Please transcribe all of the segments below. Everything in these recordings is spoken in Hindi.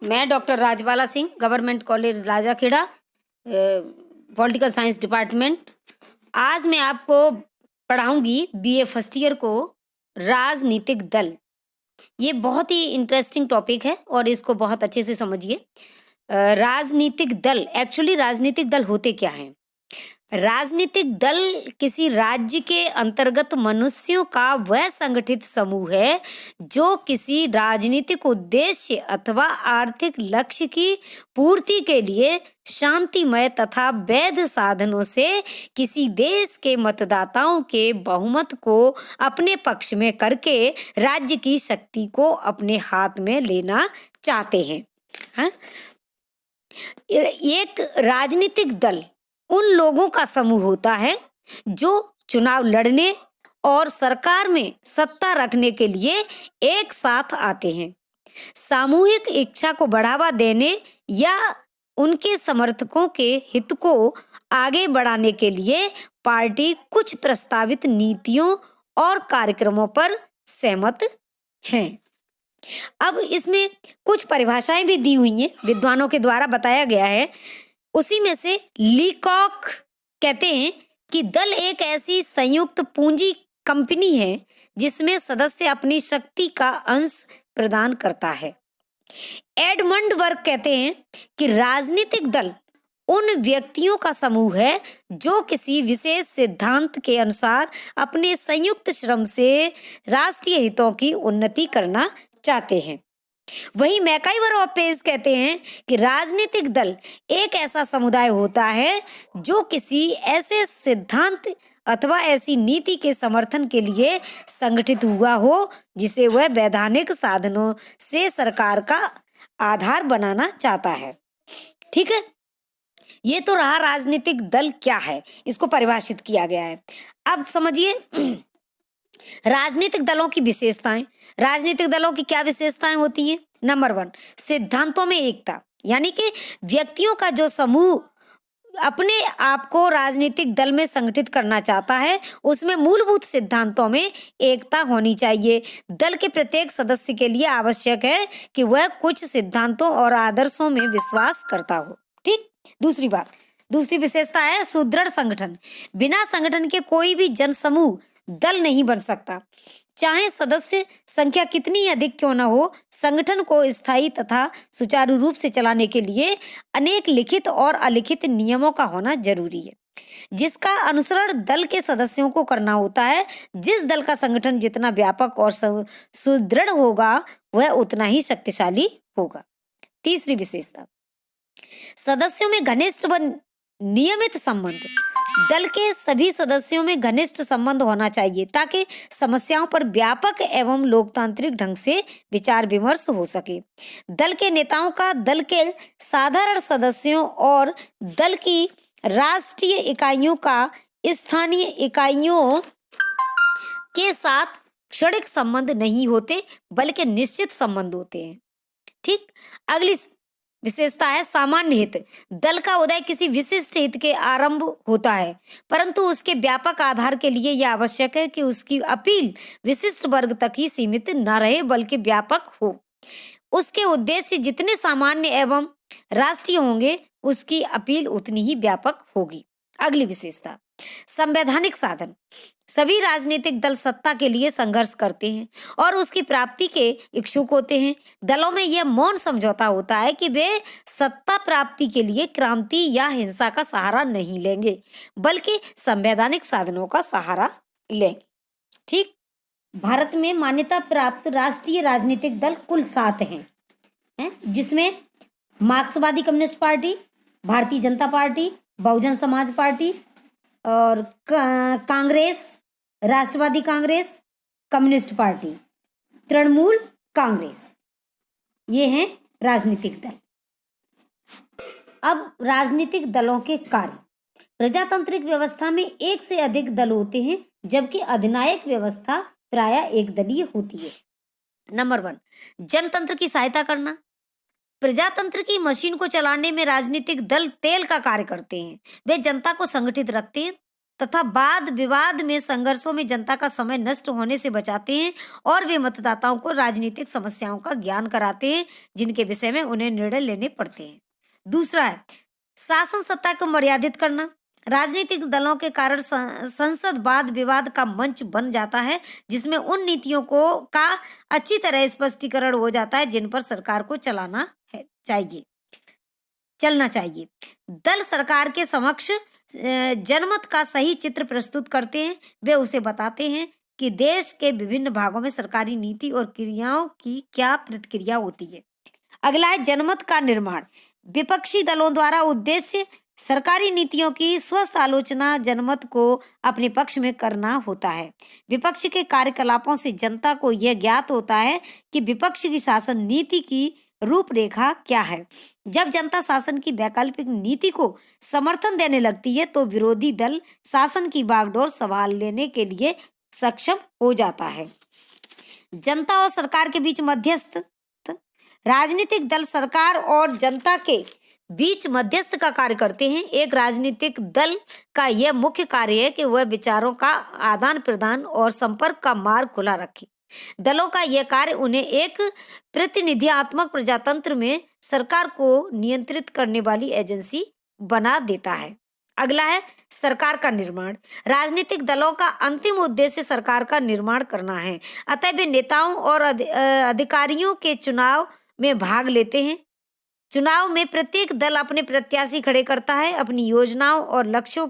मैं doctor Rajbala Singh, government college Rajakheda, political science department. आज मैं आपको पढ़ाऊंगी बीए फर्स्ट ईयर को राजनीतिक दल। ये बहुत ही इंटरेस्टिंग टॉपिक है और इसको बहुत अच्छे से समझिए। राजनीतिक दल, एक्चुअली राजनीतिक दल होते क्या हैं? राजनीतिक दल किसी राज्य के अंतर्गत मनुष्यों का वह संगठित समूह है जो किसी राजनीतिक उद्देश्य अथवा आर्थिक लक्ष्य की पूर्ति के लिए शांतिमय तथा वैध साधनों से किसी देश के मतदाताओं के बहुमत को अपने पक्ष में करके राज्य की शक्ति को अपने हाथ में लेना चाहते हैं। हाँ? एक राजनीतिक दल उन लोगों का समूह होता है जो चुनाव लड़ने और सरकार में सत्ता रखने के लिए एक साथ आते हैं। सामूहिक इच्छा को बढ़ावा देने या उनके समर्थकों के हित को आगे बढ़ाने के लिए पार्टी कुछ प्रस्तावित नीतियों और कार्यक्रमों पर सहमत है। अब इसमें कुछ परिभाषाएं भी दी हुई हैं, विद्वानों के द्वारा बताया गया है। उसी में से लीकॉक कहते हैं कि दल एक ऐसी संयुक्त पूंजी कंपनी है जिसमें सदस्य अपनी शक्ति का अंश प्रदान करता है। एडमंड वर्क कहते हैं कि राजनीतिक दल उन व्यक्तियों का समूह है जो किसी विशेष सिद्धांत के अनुसार अपने संयुक्त श्रम से राष्ट्रीय हितों की उन्नति करना चाहते हैं। वहीं मैकाइवर और पेज कहते हैं कि राजनीतिक दल एक ऐसा समुदाय होता है जो किसी ऐसे सिद्धांत अथवा ऐसी नीति के समर्थन के लिए संगठित हुआ हो जिसे वह वैधानिक साधनों से सरकार का आधार बनाना चाहता है। ठीक है, ये तो रहा राजनीतिक दल क्या है, इसको परिभाषित किया गया है। अब समझिए राजनीतिक दलों की विशेषताएं। राजनीतिक दलों की क्या विशेषताएं होती हैं? नंबर 1, सिद्धांतों में एकता, यानी कि व्यक्तियों का जो समूह अपने आप को राजनीतिक दल में संगठित करना चाहता है उसमें मूलभूत सिद्धांतों में एकता होनी चाहिए। दल के प्रत्येक सदस्य के लिए आवश्यक है कि वह कुछ सिद्धांतों और आदर्शों में विश्वास करता हो। ठीक। दूसरी विशेषता है सुदृढ़ संगठन। बिना संगठन के कोई भी जनसमूह दल नहीं बन सकता। चाहे सदस्य संख्या कितनी अधिक क्यों न हो, संगठन को स्थायी तथा सुचारू रूप से चलाने के लिए अनेक लिखित और अलिखित नियमों का होना जरूरी है जिसका अनुसरण दल के सदस्यों को करना होता है। जिस दल का संगठन जितना व्यापक और सुदृढ़ होगा वह उतना ही शक्तिशाली होगा। तीसरी विशेषता, सदस्यों में घनिष्ठ व नियमित संबंध। दल के सभी सदस्यों में घनिष्ठ संबंध होना चाहिए ताकि समस्याओं पर व्यापक एवं लोकतांत्रिक ढंग से विचार विमर्श हो सके। दल के नेताओं का दल के साधारण सदस्यों और दल की राष्ट्रीय इकाइयों का स्थानीय इकाइयों के साथ क्षणिक संबंध नहीं होते बल्कि निश्चित संबंध होते हैं। ठीक। अगली विशेषता है सामान्य हित। दल का उदय किसी विशिष्ट हित के आरंभ होता है परंतु उसके व्यापक आधार के लिए यह आवश्यक है कि उसकी अपील विशिष्ट वर्ग तक ही सीमित न रहे बल्कि व्यापक हो। उसके उद्देश्य जितने सामान्य एवं राष्ट्रीय होंगे उसकी अपील उतनी ही व्यापक होगी। अगली विशेषता, संवैधानिक साधन। सभी राजनीतिक दल सत्ता के लिए संघर्ष करते हैं और उसकी प्राप्ति के इच्छुक होते हैं। दलों में यह मौन समझौता होता है कि वे सत्ता प्राप्ति के लिए क्रांति या हिंसा का सहारा नहीं लेंगे बल्कि संवैधानिक साधनों का सहारा लेंगे। ठीक। भारत में मान्यता प्राप्त राष्ट्रीय राजनीतिक दल कुल 7 हैं, जिसमें मार्क्सवादी communist party, Bharatiya Janata party, Bahujan Samaj party और कांग्रेस, राष्ट्रवादी कांग्रेस, कम्युनिस्ट पार्टी, तृणमूल कांग्रेस, ये हैं राजनीतिक दल। अब राजनीतिक दलों के कार्य। प्रजातांत्रिक व्यवस्था में एक से अधिक दल होते हैं जबकि अधिनायक व्यवस्था प्रायः एक दलीय होती है। नंबर 1, जनतंत्र की सहायता करना। प्रजातंत्र की मशीन को चलाने में राजनीतिक दल तेल का कार्य करते हैं। वे जनता को संगठित रखते हैं तथा वाद विवाद में संघर्षों में जनता का समय नष्ट होने से बचाते हैं और वे मतदाताओं को राजनीतिक समस्याओं का ज्ञान कराते हैं जिनके विषय में उन्हें निर्णय लेने पड़ते हैं। दूसरा है शासन सत्ता को मर्यादित करना। राजनीतिक दलों के कारण संसद वाद विवाद का मंच बन जाता है जिसमें उन नीतियों को का अच्छी तरह स्पष्टीकरण हो जाता है जिन पर सरकार को चलना चाहिए। दल सरकार के समक्ष जनमत का सही चित्र प्रस्तुत करते हैं। वे उसे बताते हैं कि देश के विभिन्न भागों में सरकारी नीति और क्रियाओं की क्या प्रतिक्रिया होती है। अगला है जनमत का निर्माण। विपक्षी दलों द्वारा उद्देश्य सरकारी नीतियों की स्वस्थ आलोचना जनमत को अपने पक्ष में करना होता है। विपक्ष के कार्यकलापों से जनता को यह ज्ञात होता है कि विपक्ष की शासन नीति की रूपरेखा क्या है। जब जनता शासन की वैकल्पिक नीति को समर्थन देने लगती है तो विरोधी दल शासन की बागडोर संभाल लेने के लिए सक्षम हो जाता है। जनता और सरकार के बीच मध्यस्थ। राजनीतिक दल सरकार और जनता के बीच मध्यस्थ का कार्य करते हैं। एक राजनीतिक दल का यह मुख्य कार्य है कि वह विचारों का आदान प्रदान और संपर्क का मार्ग खुला रखे। दलों का यह कार्य उन्हें एक प्रतिनिधियात्मक प्रजातंत्र में सरकार को नियंत्रित करने वाली एजेंसी बना देता है। अगला है सरकार का निर्माण। राजनीतिक दलों का अंतिम उद्देश्य सरकार का निर्माण करना है। अतः वे नेताओं और अधिकारियों के चुनाव में भाग लेते हैं। चुनाव में प्रत्येक दल अपने प्रत्याशी खड़े करता है, अपनी योजनाओं और लक्ष्यों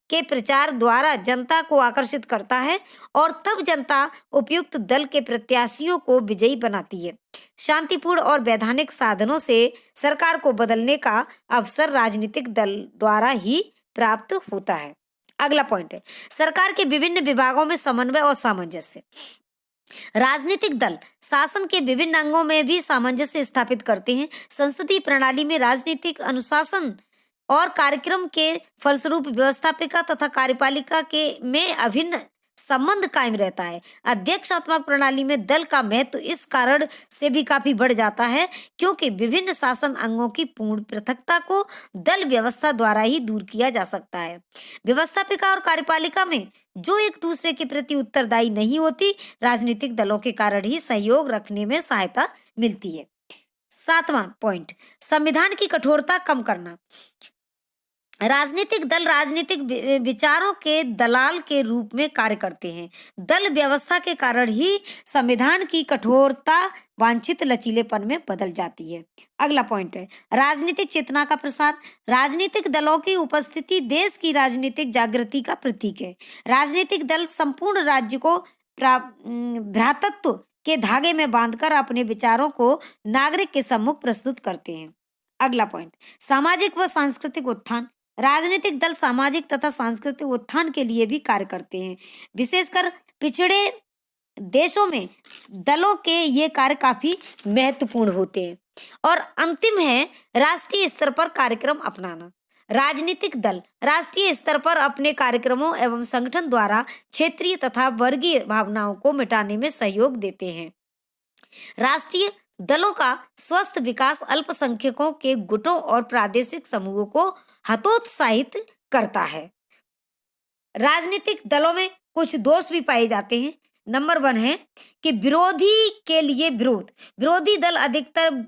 के प्रचार द्वारा जनता को आकर्षित करता है और तब जनता उपयुक्त दल के प्रत्याशियों को विजयी बनाती है। शांतिपूर्ण और वैधानिक साधनों से सरकार को बदलने का अवसर राजनीतिक दल द्वारा ही प्राप्त होता है। अगला पॉइंट है सरकार के विभिन्न विभागों में समन्वय और सामंजस्य। राजनीतिक दल शासन के विभिन्न अंगों में भी सामंजस्य स्थापित करते हैं। संसदीय प्रणाली में राजनीतिक अनुशासन और कार्यक्रम के फलस्वरूप व्यवस्थापिका तथा कार्यपालिका के में अभिन्न संबंध कायम रहता है। अध्यक्षात्मक प्रणाली में दल का महत्व इस कारण से भी काफी बढ़ जाता है क्योंकि विभिन्न शासन अंगों की पूर्ण पृथकता को दल व्यवस्था द्वारा ही दूर किया जा सकता है। व्यवस्थापिका और कार्यपालिका में जो एक दूसरे के प्रति उत्तरदायी नहीं होती, राजनीतिक दलों के कारण ही सहयोग रखने में सहायता मिलती है। 7वां पॉइंट संविधान की कठोरता कम करना। राजनीतिक दल राजनीतिक विचारों के दलाल के रूप में कार्य करते हैं। दल व्यवस्था के कारण ही संविधान की कठोरता वांछित लचीलेपन में बदल जाती है। अगला पॉइंट है राजनीतिक चेतना का प्रसार। राजनीतिक दलों की उपस्थिति देश की राजनीतिक जागृति का प्रतीक है। राजनीतिक दल संपूर्ण राज्य को भ्रातृत्व के धागे में बांधकर अपने विचारों को नागरिक के सम्मुख प्रस्तुत करते हैं। अगला पॉइंट सामाजिक व सांस्कृतिक उत्थान। राजनीतिक दल सामाजिक तथा सांस्कृतिक उत्थान के लिए भी कार्य करते हैं। विशेषकर पिछड़े देशों में दलों के ये कार्य काफी महत्वपूर्ण होते हैं। और अंतिम है राष्ट्रीय स्तर पर कार्यक्रम अपनाना। राजनीतिक दल राष्ट्रीय स्तर पर अपने कार्यक्रमों एवं संगठन द्वारा क्षेत्रीय तथा वर्गीय भावनाओं को मिटाने में सहयोग देते हैं। राष्ट्रीय दलों का स्वस्थ विकास अल्पसंख्यकों के गुटों और प्रादेशिक समूहों को हतोत्साहित करता है। राजनीतिक दलों में कुछ दोष भी पाए जाते हैं। नंबर 1 है कि विरोधी के लिए विरोध। विरोधी दल अधिकतर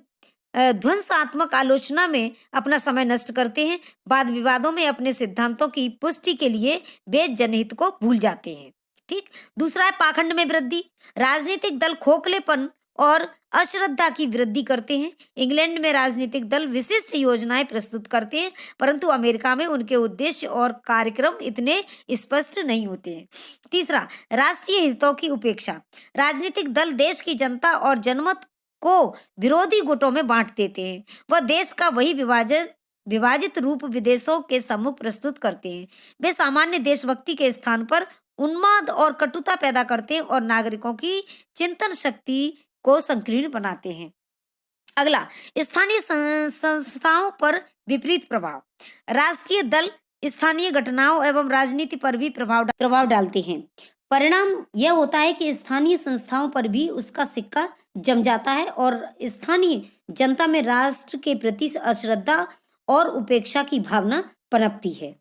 ध्वंसात्मक आलोचना में अपना समय नष्ट करते हैं। वाद विवादों में अपने सिद्धांतों की पुष्टि के लिए वे जनहित को भूल जाते हैं। ठीक। दूसरा है पाखंड में वृद्धि। राजनीतिक दल खोखलेपन और अश्रद्धा की वृद्धि करते हैं। इंग्लैंड में राजनीतिक दल विशिष्ट योजनाएं प्रस्तुत करते हैं परंतु अमेरिका में उनके उद्देश्य और कार्यक्रम इतने स्पष्ट नहीं होते हैं। तीसरा राष्ट्रीय हितों की उपेक्षा। राजनीतिक दल देश की जनता और जनमत को विरोधी गुटों में बांट देते हैं। वह देश का वही विभाजित रूप विदेशों के सम्मुख प्रस्तुत करते हैं। वे सामान्य देशभक्ति के स्थान पर उन्माद और कटुता पैदा करते हैं और नागरिकों की चिंतन शक्ति को संकीर्ण बनाते हैं। अगला स्थानीय संस्थाओं पर विपरीत प्रभाव। राष्ट्रीय दल स्थानीय घटनाओं एवं राजनीति पर भी प्रभाव डालते हैं। परिणाम यह होता है कि स्थानीय संस्थाओं पर भी उसका सिक्का जम जाता है और स्थानीय जनता में राष्ट्र के प्रति अश्रद्धा और उपेक्षा की भावना पनपती है।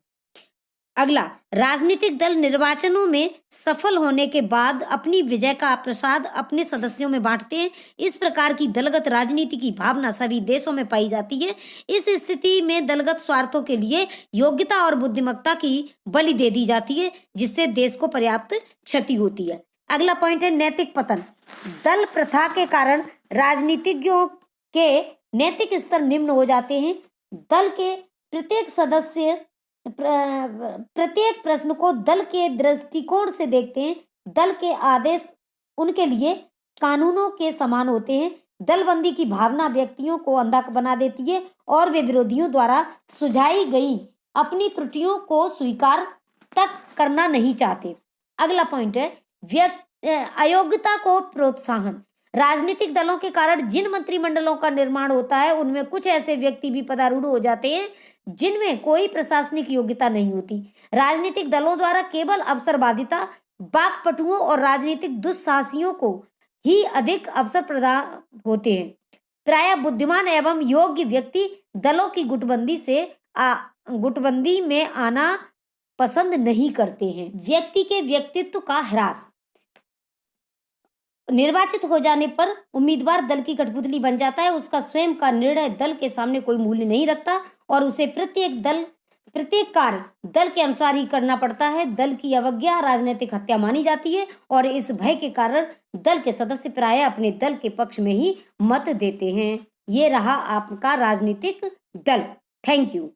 अगला, राजनीतिक दल निर्वाचनों में सफल होने के बाद अपनी विजय का प्रसाद अपने सदस्यों में बांटते हैं। इस प्रकार की दलगत राजनीति की भावना सभी देशों में पाई जाती है। इस स्थिति में दलगत स्वार्थों के लिए योग्यता और बुद्धिमत्ता की बलि दे दी जाती है, जिससे देश को पर्याप्त क्षति होती है। अगला पॉइंट है नैतिक पतन। दल प्रथा के कारण राजनीतिज्ञों के नैतिक स्तर निम्न हो जाते हैं। दल के प्रत्येक सदस्य प्रत्येक प्रश्न को दल के दृष्टिकोण से देखते हैं। दल के आदेश उनके लिए कानूनों के समान होते हैं। दलबंदी की भावना व्यक्तियों को अंधा बना देती है और वे विरोधियों द्वारा सुझाई गई अपनी त्रुटियों को स्वीकार तक करना नहीं चाहते। अगला पॉइंट है अयोग्यता को प्रोत्साहन। राजनीतिक दलों के कारण जिन मंत्रिमंडलों का निर्माण होता है उनमें कुछ ऐसे व्यक्ति भी पदारूढ़ हो जाते हैं जिनमें कोई प्रशासनिक योग्यता नहीं होती। राजनीतिक दलों द्वारा केवल अवसरवादिता, बाकपटुओं और राजनीतिक दुस्साहसियों को ही अधिक अवसर प्रदान होते हैं। प्रायः बुद्धिमान एवं योग्य व्यक्ति दलों की गुटबंदी में आना पसंद नहीं करते हैं। व्यक्ति के व्यक्तित्व का ह्रास। निर्वाचित हो जाने पर उम्मीदवार दल की कठपुतली बन जाता है। उसका स्वयं का निर्णय दल के सामने कोई मूल्य नहीं रखता और उसे प्रत्येक कार्य दल के अनुसार ही करना पड़ता है। दल की अवज्ञा राजनीतिक हत्या मानी जाती है और इस भय के कारण दल के सदस्य प्रायः अपने दल के पक्ष में ही मत देते हैं। ये रहा आपका राजनीतिक दल। Thank you.